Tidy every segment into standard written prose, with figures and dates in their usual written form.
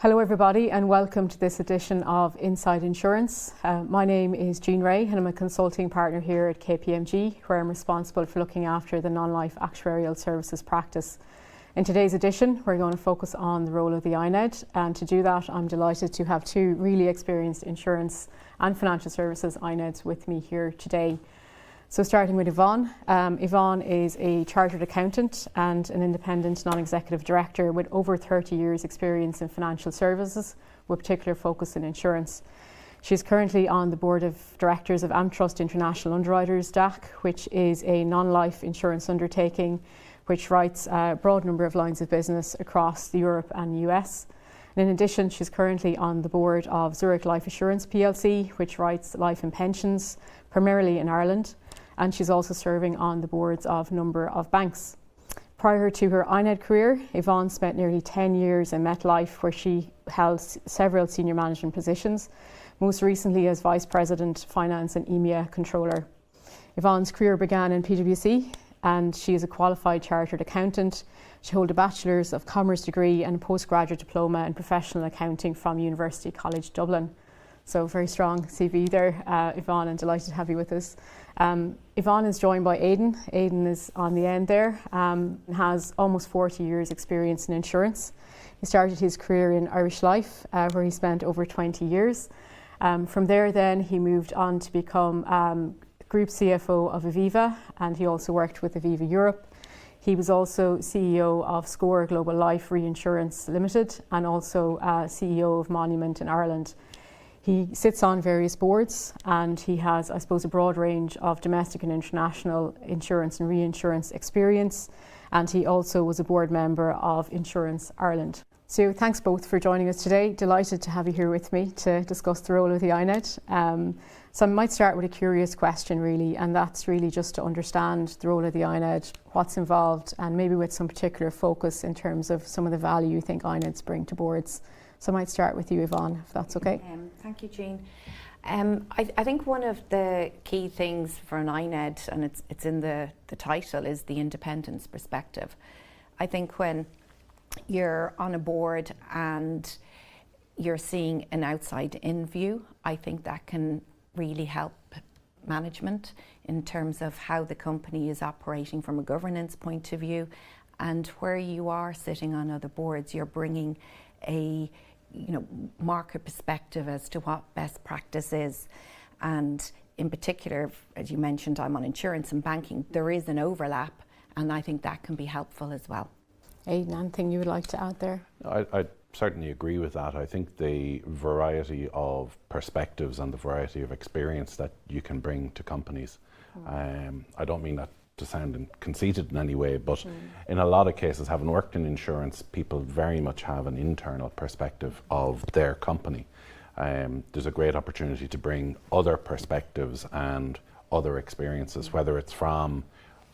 Hello everybody and welcome to this edition of Inside Insurance. My name is Jean Ray and I'm a consulting partner here at KPMG, where I'm responsible for looking after the non-life actuarial services practice. In today's edition we're going to focus on the role of the iNED, and to do that I'm delighted to have two really experienced insurance and financial services iNEDs with me here today. So starting with Yvonne. Yvonne is a chartered accountant and an independent non-executive director with over 30 years experience in financial services, with particular focus in insurance. She's currently on the board of directors of AmTrust International Underwriters DAC, which is a non-life insurance undertaking which writes a broad number of lines of business across Europe and US. And in addition, she's currently on the board of Zurich Life Assurance PLC, which writes life and pensions, primarily in Ireland. And she's also serving on the boards of a number of banks. Prior to her iNED career, Yvonne spent nearly 10 years in MetLife, where she held several senior management positions, most recently as Vice President, Finance and EMEA Controller. Yvonne's career began in PwC, and she is a qualified chartered accountant. She holds a Bachelor's of Commerce degree and a postgraduate diploma in professional accounting from University College Dublin. So very strong CV there, Yvonne, and delighted to have you with us. Yvonne is joined by Aidan. Aidan is on the end there, has almost 40 years experience in insurance. He started his career in Irish Life, where he spent over 20 years. From there then he moved on to become Group CFO of Aviva, and he also worked with Aviva Europe. He was also CEO of SCOR Global Life Reinsurance Limited and also CEO of Monument in Ireland. He sits on various boards and he has, I suppose, a broad range of domestic and international insurance and reinsurance experience, and he also was a board member of Insurance Ireland. So thanks both for joining us today. Delighted to have you here with me to discuss the role of the iNED. So I might start with a curious question really, and that's really just to understand the role of the iNED, what's involved, and maybe with some particular focus in terms of some of the value you think iNEDs bring to boards. So I might start with you, Yvonne, if that's okay. Thank you, Jean. I think one of the key things for an iNED, and it's in the title, is the independence perspective. I think when you're on a board and you're seeing an outside-in view, I think that can really help management in terms of how the company is operating from a governance point of view, and where you are sitting on other boards, you're bringing a market perspective as to what best practice is. And in particular, as you mentioned, I'm on insurance and banking, there is an overlap, and I think that can be helpful as well. Aidan, anything you would like to add there? I certainly agree with that. I think the variety of perspectives and the variety of experience that you can bring to companies, I don't mean that to sound conceited in any way, but in a lot of cases, having worked in insurance, people very much have an internal perspective of their company. There's a great opportunity to bring other perspectives and other experiences, whether it's from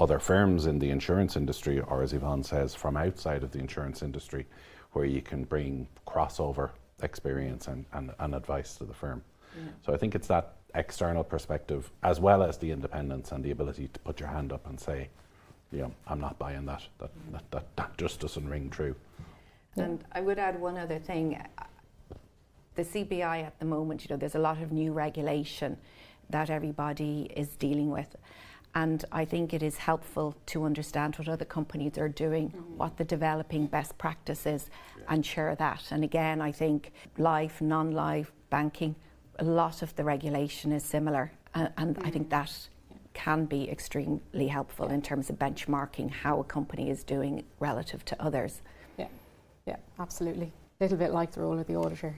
other firms in the insurance industry or, as Yvonne says, from outside of the insurance industry, where you can bring crossover experience and advice to the firm. Yeah. So I think it's that external perspective, as well as the independence and the ability to put your hand up and say, I'm not buying that. That just doesn't ring true. And I would add one other thing. The CBI at the moment, there's a lot of new regulation that everybody is dealing with. And I think it is helpful to understand what other companies are doing, what the developing best practice is, and share that. And again, I think life, non-life, banking, a lot of the regulation is similar, and I think that can be extremely helpful in terms of benchmarking how a company is doing relative to others. Yeah, absolutely. A little bit like the role of the auditor.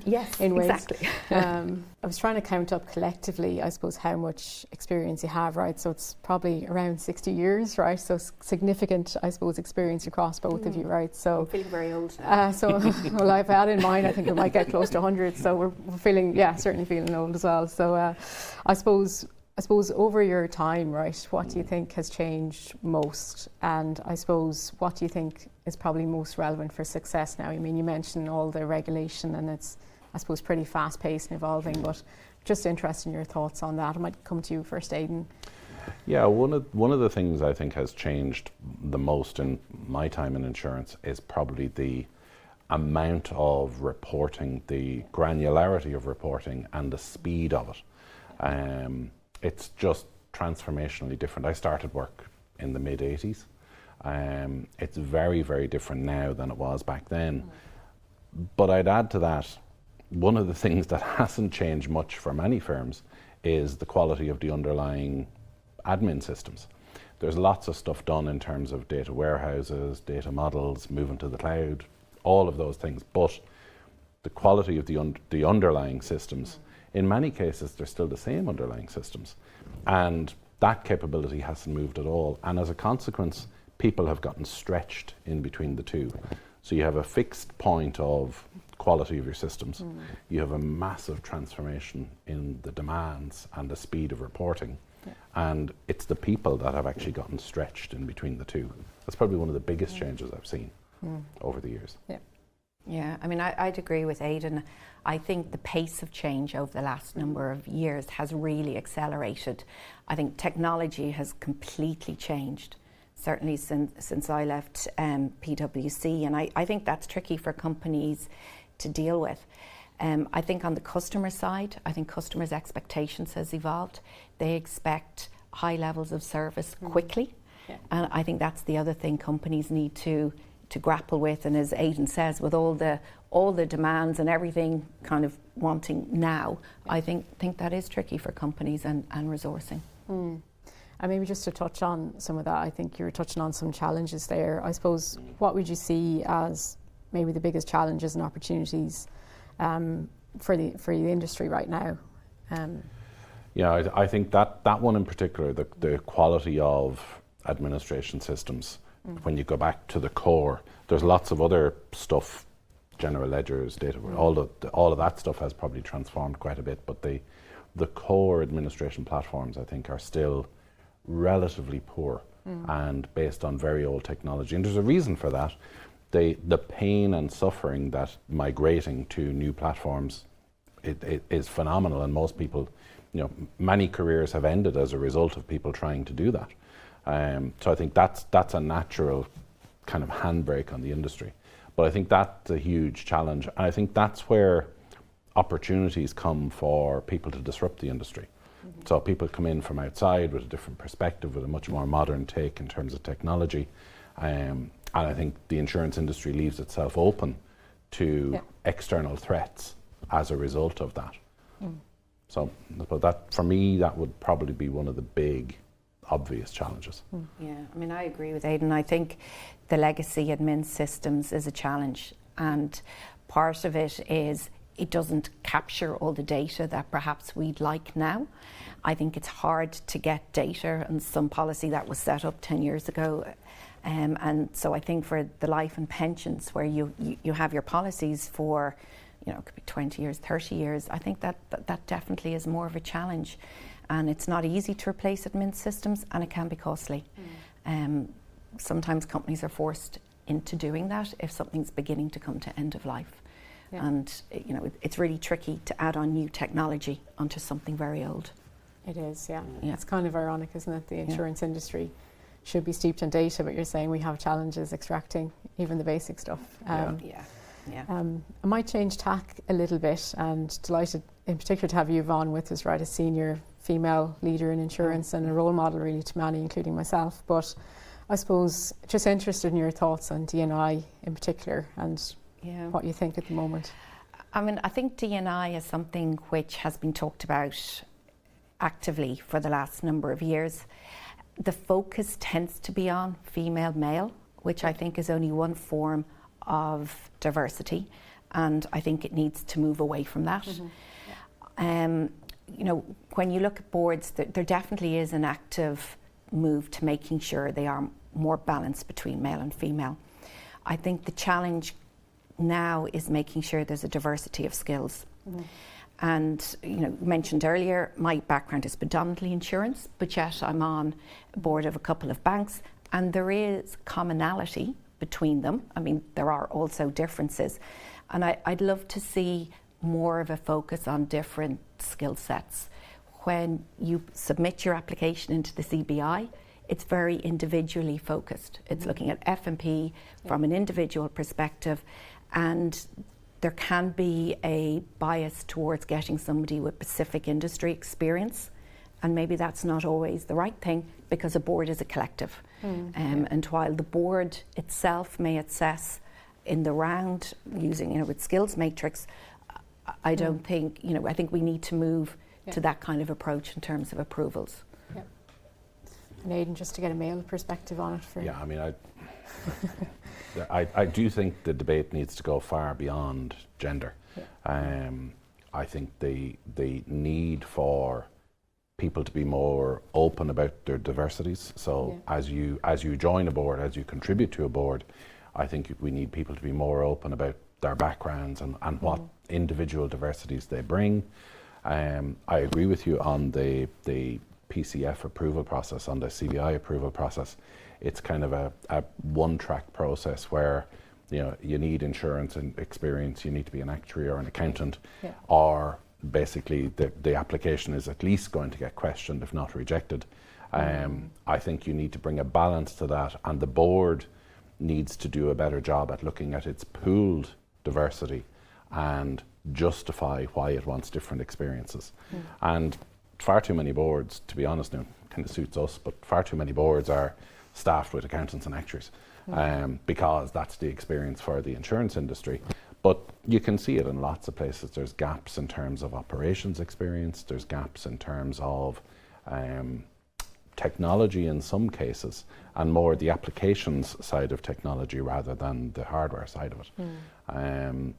Yes, in ways. exactly. I was trying to count up collectively, I suppose, how much experience you have, right? So it's probably around 60 years, right? So significant, I suppose, experience across both of you, right? So I'm feeling very old now. Well, I've had in mind, I think it might get close to 100. So we're feeling, certainly feeling old as well. So I suppose over your time, right, what do you think has changed most? And I suppose, what do you think is probably most relevant for success now? I mean, you mentioned all the regulation and it's, I suppose, pretty fast paced and evolving, but just interested in your thoughts on that. I might come to you first, Aidan. Yeah, one of the things I think has changed the most in my time in insurance is probably the amount of reporting, the granularity of reporting, and the speed of it. It's just transformationally different. I started work in the mid-80s. It's very, very different now than it was back then. But I'd add to that, one of the things that hasn't changed much for many firms is the quality of the underlying admin systems. There's lots of stuff done in terms of data warehouses, data models, moving to the cloud, all of those things. But the quality of the underlying systems, in many cases, they're still the same underlying systems. And that capability hasn't moved at all. And as a consequence, people have gotten stretched in between the two. So you have a fixed point of quality of your systems. You have a massive transformation in the demands and the speed of reporting. And it's the people that have actually gotten stretched in between the two. That's probably one of the biggest changes I've seen over the years. Yeah, I mean, I'd agree with Aidan. I think the pace of change over the last number of years has really accelerated. I think technology has completely changed, certainly since I left PwC, and I think that's tricky for companies to deal with. I think on the customer side, I think customers' expectations has evolved. They expect high levels of service quickly, and I think that's the other thing companies need to grapple with. And as Aidan says, with all the demands and everything kind of wanting now, I think that is tricky for companies and resourcing. And maybe just to touch on some of that, I think you were touching on some challenges there. I suppose, what would you see as maybe the biggest challenges and opportunities for the industry right now? Yeah, I think that one in particular, the quality of administration systems, when you go back to the core, there's lots of other stuff, general ledgers, data, all of that stuff has probably transformed quite a bit, but the core administration platforms, I think, are still relatively poor and based on very old technology. And there's a reason for that. The pain and suffering that migrating to new platforms it is phenomenal, and most people, many careers have ended as a result of people trying to do that. So I think that's a natural kind of handbrake on the industry. But I think that's a huge challenge, and I think that's where opportunities come for people to disrupt the industry. So people come in from outside with a different perspective, with a much more modern take in terms of technology. And I think the insurance industry leaves itself open to external threats as a result of that. So, but that, for me, that would probably be one of the big, obvious challenges. Yeah, I mean, I agree with Aidan. I think the legacy admin systems is a challenge, and part of it is it doesn't capture all the data that perhaps we'd like now. I think it's hard to get data and some policy that was set up 10 years ago. And so I think for the life and pensions, where you have your policies for, it could be 20 years, 30 years, I think that definitely is more of a challenge. And it's not easy to replace admin systems, and it can be costly. Sometimes companies are forced into doing that if something's beginning to come to end of life. And it's really tricky to add on new technology onto something very old. It is, yeah. It's kind of ironic, isn't it? The insurance industry should be steeped in data, but you're saying we have challenges extracting even the basic stuff. I might change tack a little bit, and delighted in particular to have you, Yvonne, with us, right, a senior female leader in insurance and a role model really to many, including myself. But I suppose just interested in your thoughts on D&I in particular, and what you think at the moment. I mean, I think D&I is something which has been talked about actively for the last number of years. The focus tends to be on female male, which I think is only one form of diversity, and I think it needs to move away from that. When you look at boards, there definitely is an active move to making sure they are more balanced between male and female. I think the challenge now is making sure there's a diversity of skills. And mentioned earlier, my background is predominantly insurance, but yet I'm on a board of a couple of banks, and there is commonality between them. I mean, there are also differences, and I'd love to see more of a focus on different skill sets. When you submit your application into the CBI, it's very individually focused. It's looking at F&P from an individual perspective, and there can be a bias towards getting somebody with specific industry experience, and maybe that's not always the right thing, because a board is a collective. And while the board itself may assess in the round using, with skills matrix, I don't think, I think we need to move to that kind of approach in terms of approvals. And Aidan, just to get a male perspective on it. Yeah, I mean, I do think the debate needs to go far beyond gender. I think the need for people to be more open about their diversities. So as you join a board, as you contribute to a board, I think we need people to be more open about their backgrounds and what individual diversities they bring. I agree with you on the PCF approval process, on the CBI approval process. It's kind of a one-track process where you need insurance and experience, you need to be an actuary or an accountant, or basically the application is at least going to get questioned, if not rejected. I think you need to bring a balance to that, and the board needs to do a better job at looking at its pooled diversity and justify why it wants different experiences. And far too many boards, to be honest, now kind of suits us, but far too many boards are staffed with accountants and actuaries, because that's the experience for the insurance industry. But you can see it in lots of places. There's gaps in terms of operations experience, there's gaps in terms of technology in some cases, and more the applications side of technology rather than the hardware side of it.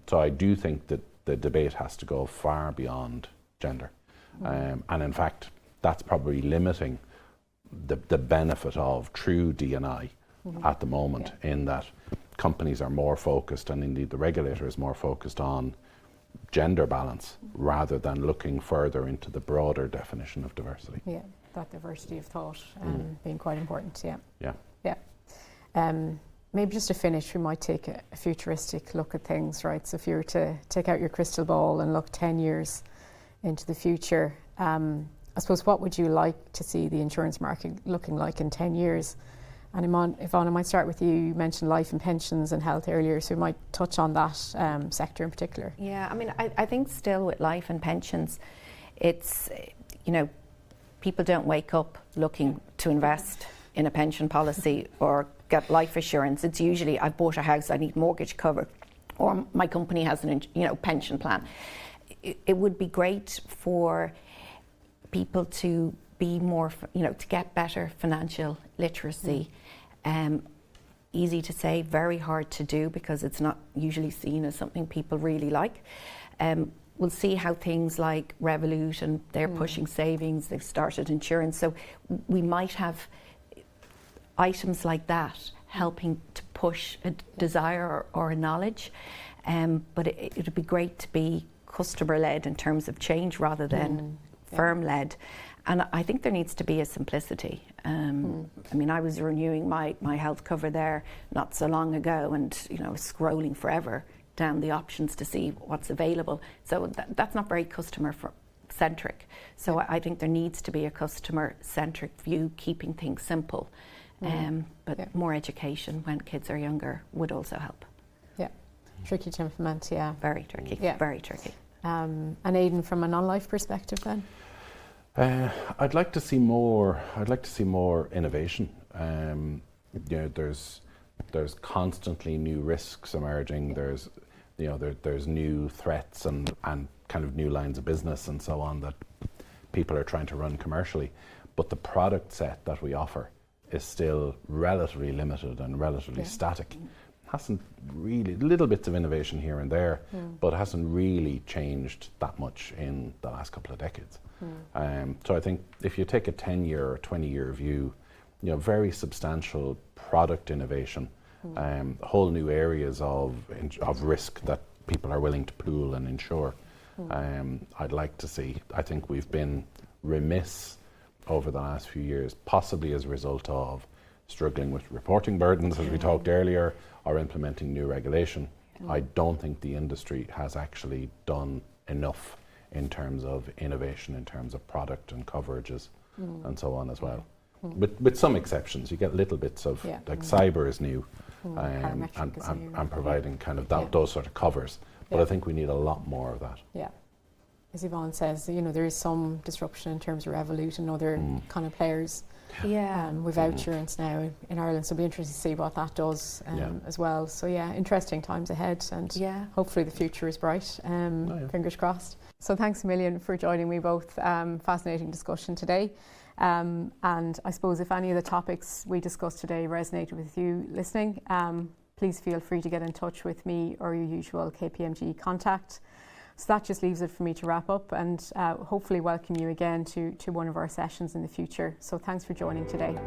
So I do think that the debate has to go far beyond gender. And in fact, that's probably limiting the benefit of true D&I at the moment, in that companies are more focused, and indeed the regulator is more focused on gender balance rather than looking further into the broader definition of diversity. Yeah, that diversity of thought being quite important, maybe just to finish, we might take a futuristic look at things, right? So if you were to take out your crystal ball and look 10 years into the future, I suppose, what would you like to see the insurance market looking like in 10 years? And Yvonne, I might start with you. You mentioned life and pensions and health earlier, so we might touch on that sector in particular. Yeah, I mean, I think still with life and pensions, it's, people don't wake up looking to invest in a pension policy or get life assurance. It's usually, I've bought a house, I need mortgage cover, or my company has an pension plan. It would be great for people to be more, to get better financial literacy. Easy to say, very hard to do, because it's not usually seen as something people really like. We'll see how things like Revolut, and they're pushing savings, they've started insurance. So we might have items like that helping to push a desire or a knowledge. But it would be great to be customer-led in terms of change rather than firm-led. And I think there needs to be a simplicity. I mean, I was renewing my health cover there not so long ago, and scrolling forever down the options to see what's available. So that's not very customer-centric. So I think there needs to be a customer-centric view, keeping things simple. But more education when kids are younger would also help. Yeah, tricky to implement. Yeah, very tricky. Very tricky. And Aidan, from a non-life perspective, then. I'd like to see more. I'd like to see more innovation. There's constantly new risks emerging. There's new threats and kind of new lines of business and so on that people are trying to run commercially. But the product set that we offer is still relatively limited and relatively static. Hasn't really, little bits of innovation here and there, but hasn't really changed that much in the last couple of decades. So I think if you take a 10-year or 20-year view, very substantial product innovation, whole new areas of risk that people are willing to pool and insure. I'd like to see. I think we've been remiss over the last few years, possibly as a result of struggling with reporting burdens, as we talked earlier, or implementing new regulation. I don't think the industry has actually done enough in terms of innovation, in terms of product and coverages and so on as well. With some exceptions, you get little bits of, like cyber is new, and providing kind of those sort of covers. But I think we need a lot more of that. Yeah. As Yvonne says, there is some disruption in terms of Revolut and other kind of players. Yeah. With outsurance now in Ireland, so it'll be interesting to see what that does as well. So interesting times ahead, and hopefully the future is bright. Fingers crossed. So thanks a million for joining me both. Fascinating discussion today. And I suppose if any of the topics we discussed today resonated with you listening, please feel free to get in touch with me or your usual KPMG contact. So that just leaves it for me to wrap up and hopefully welcome you again to one of our sessions in the future. So thanks for joining today.